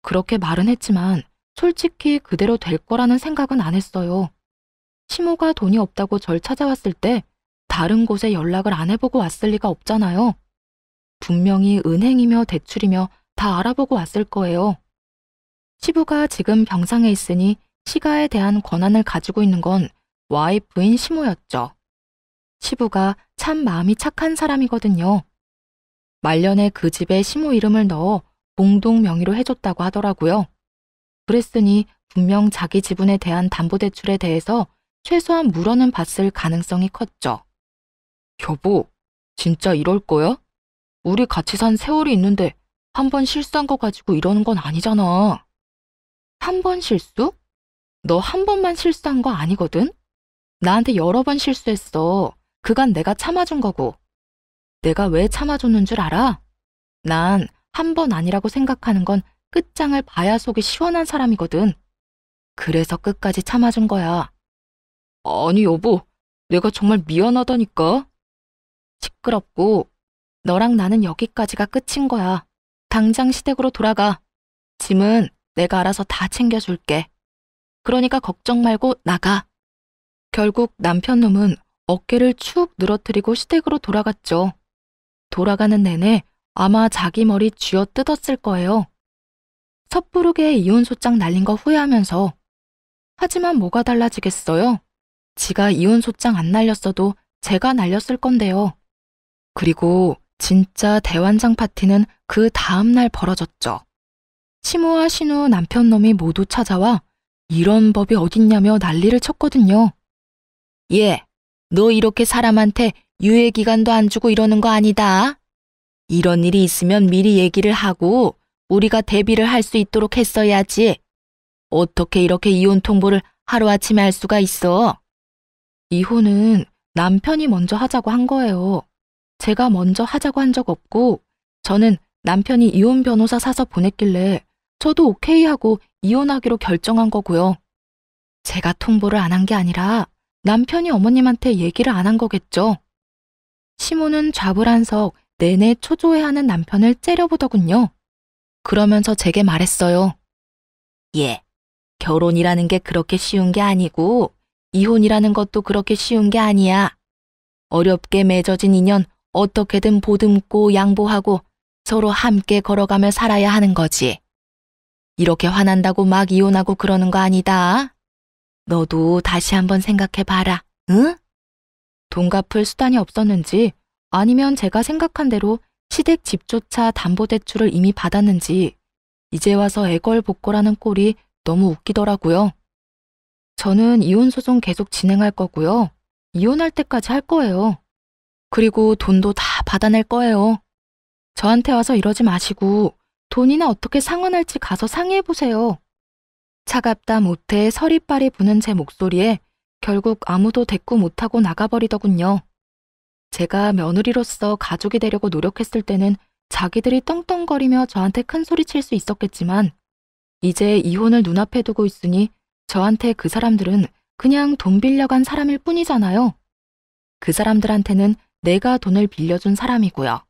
그렇게 말은 했지만 솔직히 그대로 될 거라는 생각은 안 했어요. 시모가 돈이 없다고 절 찾아왔을 때 다른 곳에 연락을 안 해보고 왔을 리가 없잖아요. 분명히 은행이며 대출이며 다 알아보고 왔을 거예요. 시부가 지금 병상에 있으니 시가에 대한 권한을 가지고 있는 건 와이프인 시모였죠. 시부가 참 마음이 착한 사람이거든요. 말년에 그 집에 시모 이름을 넣어 공동 명의로 해줬다고 하더라고요. 그랬으니 분명 자기 지분에 대한 담보대출에 대해서 최소한 물어는 봤을 가능성이 컸죠. 여보, 진짜 이럴 거야? 우리 같이 산 세월이 있는데 한 번 실수한 거 가지고 이러는 건 아니잖아. 한 번 실수? 너 한 번만 실수한 거 아니거든? 나한테 여러 번 실수했어. 그간 내가 참아준 거고. 내가 왜 참아줬는 줄 알아? 난 한 번 아니라고 생각하는 건 끝장을 봐야 속이 시원한 사람이거든. 그래서 끝까지 참아준 거야. 아니 여보, 내가 정말 미안하다니까. 시끄럽고 너랑 나는 여기까지가 끝인 거야. 당장 시댁으로 돌아가. 짐은 내가 알아서 다 챙겨줄게. 그러니까 걱정 말고 나가. 결국 남편 놈은 어깨를 축 늘어뜨리고 시댁으로 돌아갔죠. 돌아가는 내내 아마 자기 머리 쥐어 뜯었을 거예요. 섣부르게 이혼소장 날린 거 후회하면서. 하지만 뭐가 달라지겠어요? 지가 이혼소장 안 날렸어도 제가 날렸을 건데요. 그리고 진짜 대환장 파티는 그 다음 날 벌어졌죠. 시모와 신우 남편 놈이 모두 찾아와 이런 법이 어딨냐며 난리를 쳤거든요. 얘, 너 이렇게 사람한테 유예기간도 안 주고 이러는 거 아니다. 이런 일이 있으면 미리 얘기를 하고 우리가 대비를 할 수 있도록 했어야지. 어떻게 이렇게 이혼 통보를 하루아침에 할 수가 있어? 이혼은 남편이 먼저 하자고 한 거예요. 제가 먼저 하자고 한 적 없고 저는 남편이 이혼 변호사 사서 보냈길래 저도 오케이 하고 이혼하기로 결정한 거고요. 제가 통보를 안 한 게 아니라 남편이 어머님한테 얘기를 안 한 거겠죠. 시모는 좌불안석 내내 초조해하는 남편을 째려보더군요. 그러면서 제게 말했어요. 예, 결혼이라는 게 그렇게 쉬운 게 아니고 이혼이라는 것도 그렇게 쉬운 게 아니야. 어렵게 맺어진 인연 어떻게든 보듬고 양보하고 서로 함께 걸어가며 살아야 하는 거지. 이렇게 화난다고 막 이혼하고 그러는 거 아니다. 너도 다시 한번 생각해봐라, 응? 돈 갚을 수단이 없었는지 아니면 제가 생각한 대로 시댁 집조차 담보대출을 이미 받았는지 이제 와서 애걸복걸하는 꼴이 너무 웃기더라고요. 저는 이혼소송 계속 진행할 거고요. 이혼할 때까지 할 거예요. 그리고 돈도 다 받아낼 거예요. 저한테 와서 이러지 마시고 돈이나 어떻게 상환할지 가서 상의해보세요. 차갑다 못해 서리빨이 부는 제 목소리에 결국 아무도 대꾸 못하고 나가버리더군요. 제가 며느리로서 가족이 되려고 노력했을 때는 자기들이 떵떵거리며 저한테 큰 소리 칠 수 있었겠지만 이제 이혼을 눈앞에 두고 있으니 저한테 그 사람들은 그냥 돈 빌려간 사람일 뿐이잖아요. 그 사람들한테는 내가 돈을 빌려준 사람이고요.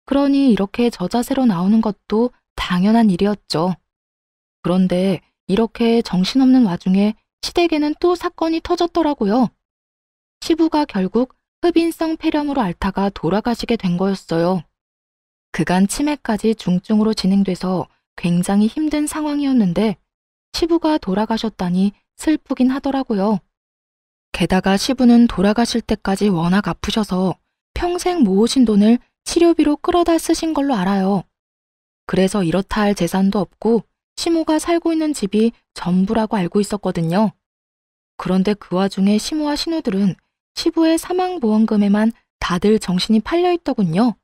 그러니 이렇게 저자세로 나오는 것도 당연한 일이었죠. 그런데 이렇게 정신없는 와중에 시댁에는 또 사건이 터졌더라고요. 시부가 결국 흡인성 폐렴으로 앓다가 돌아가시게 된 거였어요. 그간 치매까지 중증으로 진행돼서 굉장히 힘든 상황이었는데 시부가 돌아가셨다니 슬프긴 하더라고요. 게다가 시부는 돌아가실 때까지 워낙 아프셔서 평생 모으신 돈을 치료비로 끌어다 쓰신 걸로 알아요. 그래서 이렇다 할 재산도 없고 시모가 살고 있는 집이 전부라고 알고 있었거든요. 그런데 그 와중에 시모와 신우들은 시부의 사망보험금에만 다들 정신이 팔려 있더군요.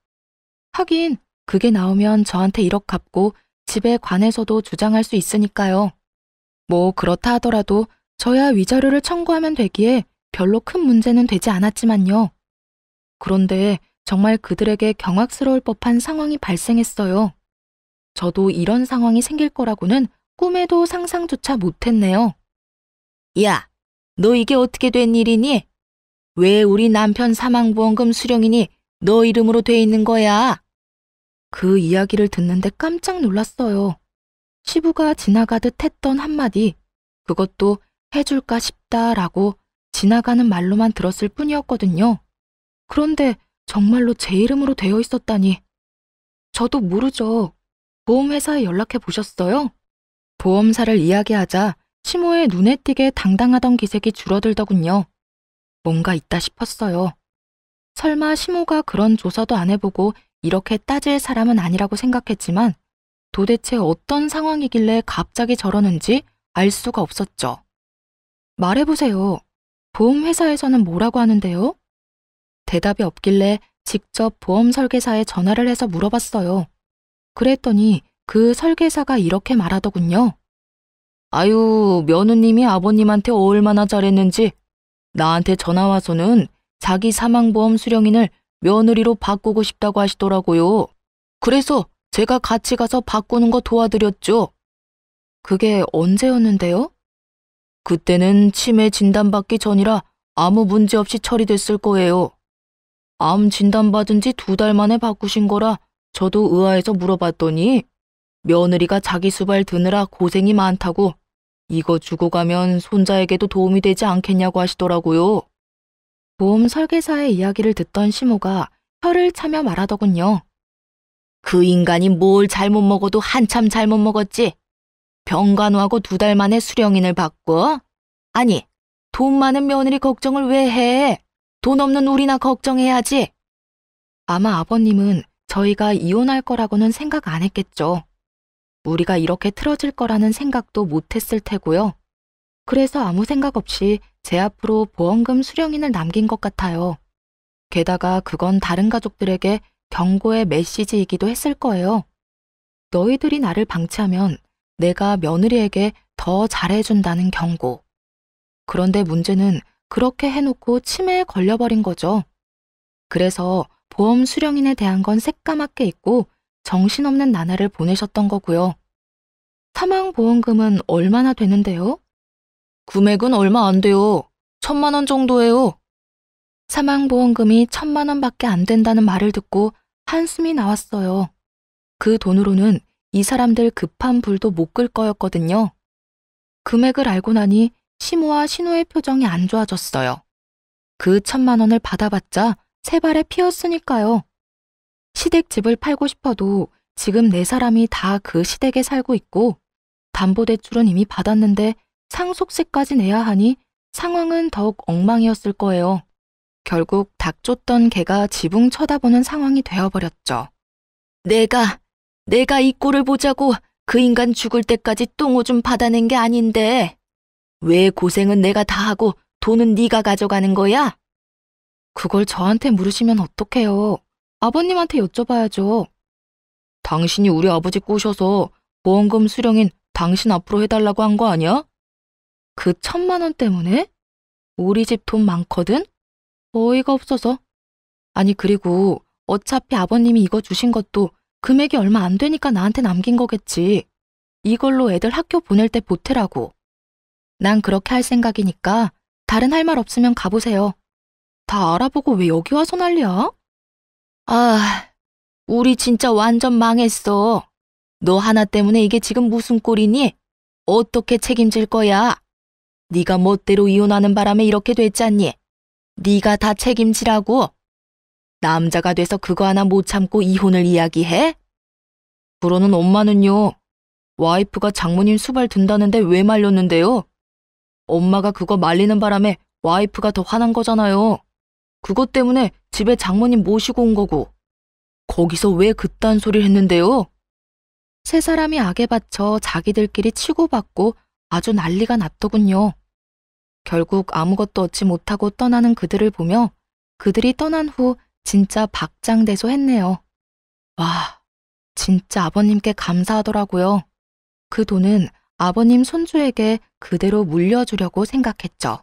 하긴 그게 나오면 저한테 1억 갚고 집에 관해서도 주장할 수 있으니까요. 뭐 그렇다 하더라도 저야 위자료를 청구하면 되기에 별로 큰 문제는 되지 않았지만요. 그런데 정말 그들에게 경악스러울 법한 상황이 발생했어요. 저도 이런 상황이 생길 거라고는 꿈에도 상상조차 못했네요. 야, 너 이게 어떻게 된 일이니? 왜 우리 남편 사망보험금 수령인이 너 이름으로 돼 있는 거야? 그 이야기를 듣는데 깜짝 놀랐어요. 시부가 지나가듯 했던 한마디, 그것도 해줄까 싶다라고 지나가는 말로만 들었을 뿐이었거든요. 그런데 정말로 제 이름으로 되어 있었다니. 저도 모르죠. 보험회사에 연락해 보셨어요? 보험사를 이야기하자 시모의 눈에 띄게 당당하던 기색이 줄어들더군요. 뭔가 있다 싶었어요. 설마 시모가 그런 조사도 안 해보고 이렇게 따질 사람은 아니라고 생각했지만 도대체 어떤 상황이길래 갑자기 저러는지 알 수가 없었죠. 말해보세요. 보험회사에서는 뭐라고 하는데요? 대답이 없길래 직접 보험 설계사에 전화를 해서 물어봤어요. 그랬더니 그 설계사가 이렇게 말하더군요. 아유, 며느님이 아버님한테 얼마나 잘했는지 나한테 전화 와서는 자기 사망보험 수령인을 며느리로 바꾸고 싶다고 하시더라고요. 그래서 제가 같이 가서 바꾸는 거 도와드렸죠. 그게 언제였는데요? 그때는 치매 진단받기 전이라 아무 문제 없이 처리됐을 거예요. 암 진단받은 지 2달 만에 바꾸신 거라 저도 의아해서 물어봤더니 며느리가 자기 수발 드느라 고생이 많다고 이거 주고 가면 손자에게도 도움이 되지 않겠냐고 하시더라고요. 보험 설계사의 이야기를 듣던 시모가 혀를 차며 말하더군요. 그 인간이 뭘 잘못 먹어도 한참 잘못 먹었지. 병간호하고 2달 만에 수령인을 바꿔? 아니, 돈 많은 며느리 걱정을 왜 해? 돈 없는 우리나 걱정해야지. 아마 아버님은 저희가 이혼할 거라고는 생각 안 했겠죠. 우리가 이렇게 틀어질 거라는 생각도 못 했을 테고요. 그래서 아무 생각 없이 제 앞으로 보험금 수령인을 남긴 것 같아요. 게다가 그건 다른 가족들에게 경고의 메시지이기도 했을 거예요. 너희들이 나를 방치하면 내가 며느리에게 더 잘해준다는 경고. 그런데 문제는 그렇게 해놓고 치매에 걸려버린 거죠. 그래서 보험 수령인에 대한 건 새까맣게 잊고 정신없는 나날을 보내셨던 거고요. 사망보험금은 얼마나 되는데요? 금액은 얼마 안 돼요. 1,000만 원 정도예요. 사망보험금이 1,000만 원밖에 안 된다는 말을 듣고 한숨이 나왔어요. 그 돈으로는 이 사람들 급한 불도 못 끌 거였거든요. 금액을 알고 나니 시모와 신우의 표정이 안 좋아졌어요. 그 1,000만 원을 받아봤자 세 발에 피었으니까요. 시댁집을 팔고 싶어도 지금 네 사람이 다 그 시댁에 살고 있고 담보대출은 이미 받았는데 상속세까지 내야 하니 상황은 더욱 엉망이었을 거예요. 결국 닥쳤던 개가 지붕 쳐다보는 상황이 되어버렸죠. 내가 이 꼴을 보자고 그 인간 죽을 때까지 똥오줌 받아낸 게 아닌데 왜 고생은 내가 다 하고 돈은 네가 가져가는 거야? 그걸 저한테 물으시면 어떡해요. 아버님한테 여쭤봐야죠. 당신이 우리 아버지 꼬셔서 보험금 수령인 당신 앞으로 해달라고 한 거 아니야? 그 1,000만 원 때문에? 우리 집 돈 많거든? 어이가 없어서. 아니 그리고 어차피 아버님이 이거 주신 것도 금액이 얼마 안 되니까 나한테 남긴 거겠지. 이걸로 애들 학교 보낼 때 보태라고. 난 그렇게 할 생각이니까 다른 할 말 없으면 가보세요. 다 알아보고 왜 여기 와서 난리야? 아, 우리 진짜 완전 망했어. 너 하나 때문에 이게 지금 무슨 꼴이니? 어떻게 책임질 거야? 네가 멋대로 이혼하는 바람에 이렇게 됐잖니. 네가 다 책임지라고. 남자가 돼서 그거 하나 못 참고 이혼을 이야기해? 그러는 엄마는요. 와이프가 장모님 수발 든다는데 왜 말렸는데요? 엄마가 그거 말리는 바람에 와이프가 더 화난 거잖아요. 그것 때문에 집에 장모님 모시고 온 거고. 거기서 왜 그딴 소리를 했는데요? 세 사람이 악에 받쳐 자기들끼리 치고받고 아주 난리가 났더군요. 결국 아무것도 얻지 못하고 떠나는 그들을 보며 그들이 떠난 후 진짜 박장대소했네요. 와, 진짜 아버님께 감사하더라고요. 그 돈은 아버님 손주에게 그대로 물려주려고 생각했죠.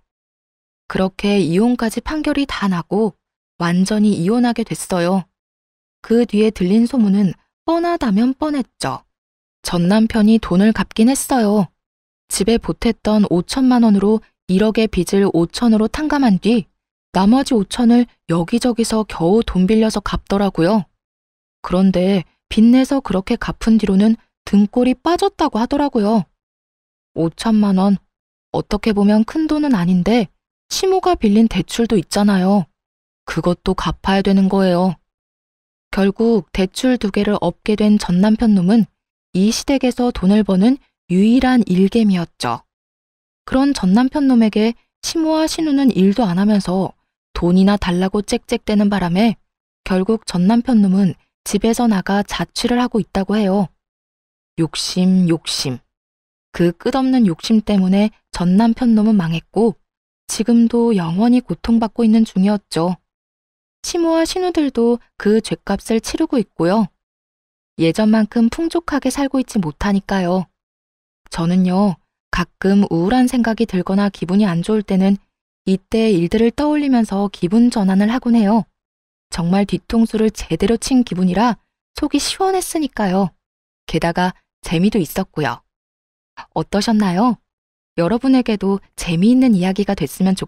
그렇게 이혼까지 판결이 다 나고 완전히 이혼하게 됐어요. 그 뒤에 들린 소문은 뻔하다면 뻔했죠. 전 남편이 돈을 갚긴 했어요. 집에 보탰던 5천만 원으로 1억의 빚을 5천으로 탕감한 뒤 나머지 5천을 여기저기서 겨우 돈 빌려서 갚더라고요. 그런데 빚내서 그렇게 갚은 뒤로는 등골이 빠졌다고 하더라고요. 5천만 원, 어떻게 보면 큰 돈은 아닌데 시모가 빌린 대출도 있잖아요. 그것도 갚아야 되는 거예요. 결국 대출 2개를 엎게 된 전 남편 놈은 이 시댁에서 돈을 버는 유일한 일개미였죠. 그런 전 남편 놈에게 시모와 신우는 일도 안 하면서 돈이나 달라고 짹짹대는 바람에 결국 전 남편 놈은 집에서 나가 자취를 하고 있다고 해요. 욕심. 그 끝없는 욕심 때문에 전 남편 놈은 망했고 지금도 영원히 고통받고 있는 중이었죠. 시모와 신우들도 그 죗값을 치르고 있고요. 예전만큼 풍족하게 살고 있지 못하니까요. 저는요, 가끔 우울한 생각이 들거나 기분이 안 좋을 때는 이때의 일들을 떠올리면서 기분 전환을 하곤 해요. 정말 뒤통수를 제대로 친 기분이라 속이 시원했으니까요. 게다가 재미도 있었고요. 어떠셨나요? 여러분에게도 재미있는 이야기가 됐으면 좋겠습니다.